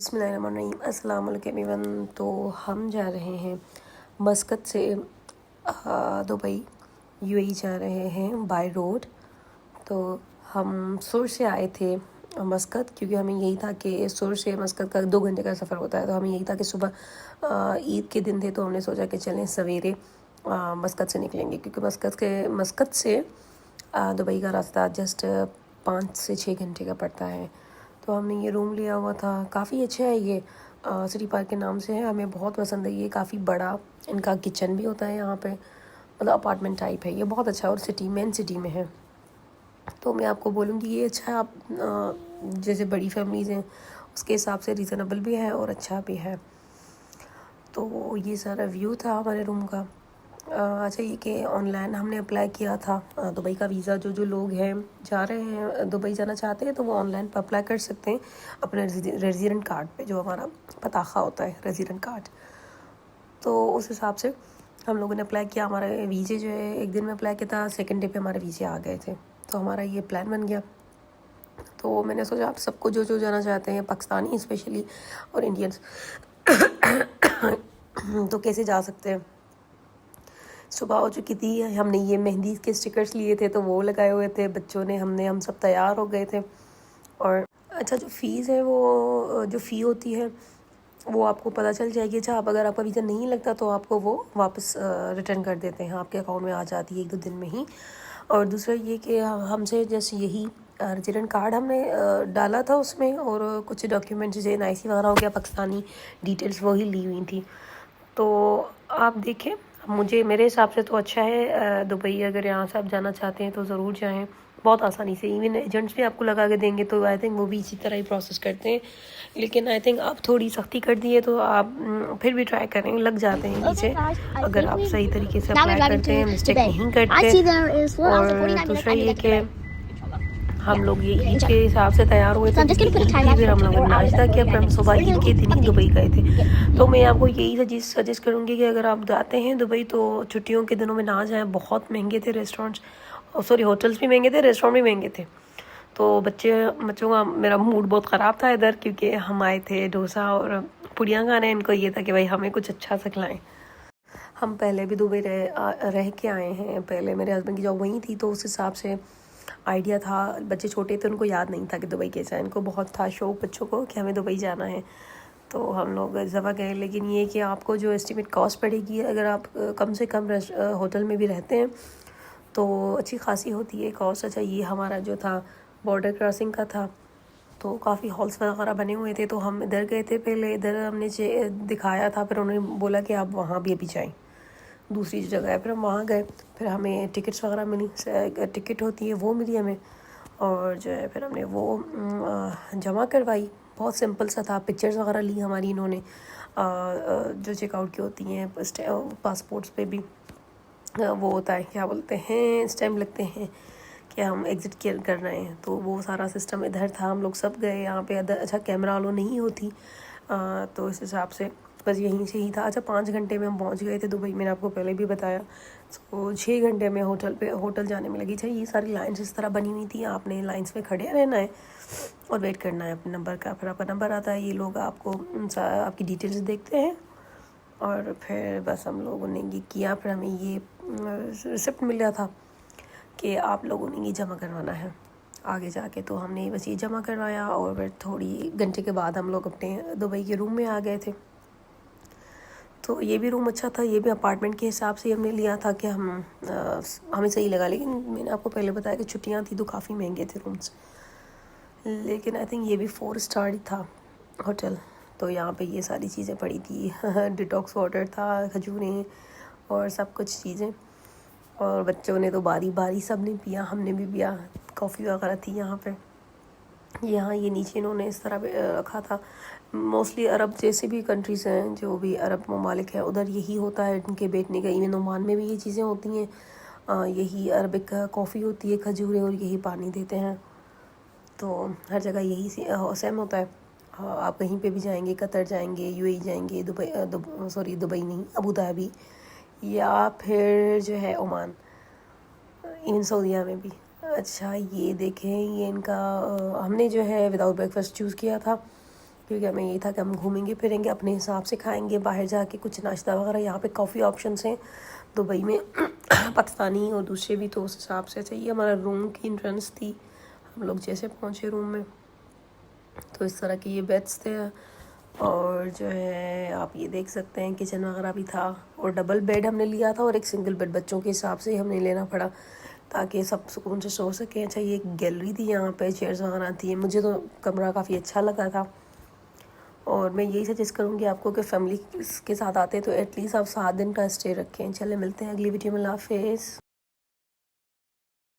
बिस्मिल्लाहिर्रहमानिर्रहीम। अस्सलाम वालेकुम एवरीवन। तो हम जा रहे हैं मस्कत से दुबई यूएई जा रहे हैं बाय रोड। तो हम सुर से आए थे मस्कत, क्योंकि हमें यही था कि सुर से मस्कत का 2 घंटे का सफ़र होता है। तो हमें यही था कि सुबह ईद के दिन थे, तो हमने सोचा कि चलें सवेरे मस्कत से निकलेंगे, क्योंकि मस्कत से दुबई का रास्ता जस्ट 5 से 6 घंटे का पड़ता है। तो हमने ये रूम लिया हुआ था। काफ़ी अच्छा है ये, सिटी पार्क के नाम से है। हमें बहुत पसंद है ये। काफ़ी बड़ा इनका किचन भी होता है यहाँ पे, मतलब अपार्टमेंट टाइप है ये। बहुत अच्छा है और मेन सिटी में है। तो मैं आपको बोलूँगी ये अच्छा है। आप जैसे बड़ी फैमिलीज़ हैं उसके हिसाब से रीज़नेबल भी है और अच्छा भी है। तो ये सारा व्यू था हमारे रूम का। अच्छा, ये कि ऑनलाइन हमने अप्लाई किया था दुबई का वीज़ा। जो लोग हैं जा रहे हैं दुबई जाना चाहते हैं, तो वो ऑनलाइन पर अप्लाई कर सकते हैं अपने रेजिडेंट कार्ड पे, जो हमारा पताखा होता है रेजिडेंट कार्ड। तो उस हिसाब से हम लोगों ने अप्लाई किया। हमारा वीज़े जो है एक दिन में अप्लाई किया था, सेकेंड डे पे हमारे वीज़े आ गए थे। तो हमारा ये प्लान बन गया। तो मैंने सोचा आप सबको जो जाना चाहते हैं, पाकिस्तानी स्पेशली और इंडियंस तो कैसे जा सकते हैं। सुबह हो चुकी थी, हमने ये मेहंदी के स्टिकर्स लिए थे तो वो लगाए हुए थे बच्चों ने, हम सब तैयार हो गए थे। और अच्छा, जो फ़ीस है वो जो फ़ी होती है वो आपको पता चल जाएगी। अच्छा, आप अगर आपका वीज़ा नहीं लगता तो आपको वो वापस रिटर्न कर देते हैं, आपके अकाउंट में आ जाती है 1-2 दिन में ही। और दूसरा ये कि हमसे जैसे यही रेजिडेंट कार्ड हमने डाला था उसमें, और कुछ डॉक्यूमेंट जैसे NIC वगैरह हो गया, पाकिस्तानी डिटेल्स वही ली हुई थी। तो आप देखें, मेरे हिसाब से तो अच्छा है दुबई। अगर यहाँ से आप जाना चाहते हैं तो ज़रूर जाएं, बहुत आसानी से। इवन एजेंट्स भी आपको लगा के देंगे, तो आई थिंक वो भी इसी तरह ही प्रोसेस करते हैं। लेकिन आई थिंक आप थोड़ी सख्ती कर दी है, तो आप फिर भी ट्राई करें, लग जाते हैं नीचे अगर आप सही तरीके से अप्लाई करते हैं, मिस्टेक नहीं करते। और दूसरा ये कि हम लोग ये ईद के हिसाब से तैयार हुए थे, क्योंकि ईद थी, फिर हम लोगों ने नाश्ता किया, फिर हम सुबह ईद के दिन ही दुबई गए थे। तो मैं आपको यही सजेस्ट करूँगी कि अगर आप जाते हैं दुबई तो छुट्टियों के दिनों में ना जाएं। बहुत महंगे थे रेस्टोरेंट्स, सॉरी होटल्स भी महंगे थे, रेस्टोरेंट भी महंगे थे। तो बच्चों का मेरा मूड बहुत ख़राब था इधर, क्योंकि हम आए थे डोसा और पुड़ियाँ खाने। इनको ये था कि भाई हमें कुछ अच्छा सा खिलाएं। हम पहले भी दुबई रह के आए हैं। पहले मेरे हस्बैंड की जॉब वहीं थी, तो उस हिसाब से आइडिया था। बच्चे छोटे थे, उनको याद नहीं था कि दुबई कैसा है। इनको बहुत था शौक बच्चों को कि हमें दुबई जाना है। तो हम लोग जमा गए। लेकिन ये कि आपको जो एस्टिमेट कॉस्ट पड़ेगी, अगर आप कम से कम होटल में भी रहते हैं तो अच्छी खासी होती है कॉस्ट। अच्छा, ये हमारा जो था बॉर्डर क्रॉसिंग का था, तो काफ़ी हॉल्स वगैरह बने हुए थे। तो हम इधर गए थे पहले, इधर हमने दिखाया था, फिर उन्होंने बोला कि आप वहाँ भी अभी जाएँ, दूसरी जगह है। फिर हम वहाँ गए, फिर हमें टिकट्स वगैरह मिली, टिकट होती है वो मिली हमें। और जो है फिर हमने वो जमा करवाई। बहुत सिंपल सा था। पिक्चर्स वगैरह ली हमारी इन्होंने, जो चेकआउट की होती हैं पासपोर्ट्स पे भी वो होता है, क्या बोलते हैं, स्टैम्प लगते हैं कि हम एग्ज़िट कर रहे हैं। तो वो सारा सिस्टम इधर था। हम लोग सब गए यहाँ पे। अच्छा, कैमरा अलो नहीं होती, तो इस हिसाब से बस यहीं से ही था। अच्छा, 5 घंटे में हम पहुँच गए थे दुबई, मैंने आपको पहले भी बताया। तो 6 घंटे में होटल जाने में लगी। चाहिए, ये सारी लाइन्स इस तरह बनी हुई थी, आपने लाइन्स में खड़े रहना है और वेट करना है अपने नंबर का। फिर आपका नंबर आता है, ये लोग आपको आपकी डिटेल्स देखते हैं, और फिर बस हम लोगों ने ये किया। फिर हमें ये रिसिप्ट मिला था कि आप लोगों ने ये जमा करवाना है आगे जाके। तो हमने बस ये जमा करवाया, और फिर थोड़ी घंटे के बाद हम लोग अपने दुबई के रूम में आ गए थे। तो ये भी रूम अच्छा था। ये भी अपार्टमेंट के हिसाब से हमने लिया था कि हमें सही लगा। लेकिन मैंने आपको पहले बताया कि छुट्टियां थी तो काफ़ी महंगे थे रूम्स। लेकिन आई थिंक ये भी 4 स्टार ही था होटल। तो यहाँ पे ये सारी चीज़ें पड़ी थी डिटॉक्स वाटर था, खजूरें और सब कुछ चीज़ें। और बच्चों ने तो बारी बारी सब ने पिया, हमने भी पिया। कॉफ़ी वगैरह थी यहाँ पे। यहाँ ये नीचे इन्होंने इस तरह रखा था। मोस्टली अरब जैसे भी कंट्रीज़ हैं, जो भी अरब ममालिक है, उधर यही होता है इनके बैठने का। इवन ओमान में भी ये चीज़ें होती हैं, यही अरबिक कॉफ़ी होती है, खजूरें, और यही पानी देते हैं। तो हर जगह यही सेम होता है। आप कहीं पे भी जाएंगे, कतर जाएंगे, यूएई जाएंगे, दुबई नहीं, अबू धाबी, या फिर जो है ओमान, इन सऊदीया में भी। अच्छा, ये देखें, ये इनका हमने जो है विदाउट ब्रेकफास्ट चूज़ किया था। क्योंकि हमें यही था कि हम घूमेंगे फिरेंगे, अपने हिसाब से खाएंगे, बाहर जाके कुछ नाश्ता वगैरह। यहाँ पे काफ़ी ऑप्शंस हैं दुबई में पाकिस्तानी और दूसरे भी, तो उस हिसाब से चाहिए। हमारा रूम की इंट्रेंस थी, हम लोग जैसे पहुँचे रूम में तो इस तरह के ये बेड्स थे। और जो है आप ये देख सकते हैं किचन वगैरह भी था, और डबल बेड हमने लिया था और एक सिंगल बेड बच्चों के हिसाब से हमने लेना पड़ा ताकि सब सुकून से सो सकें। अच्छा ये एक गैलरी थी, यहाँ पे चेयर्स वगैरह थी। मुझे तो कमरा काफ़ी अच्छा लगा था, और मैं यही सजेस्ट करूँगी आपको कि फैमिली के साथ आते हैं तो एटलीस्ट आप 7 दिन का स्टे रखें। चले मिलते हैं अगली वीडियो में, अल्लाह हाफिज़।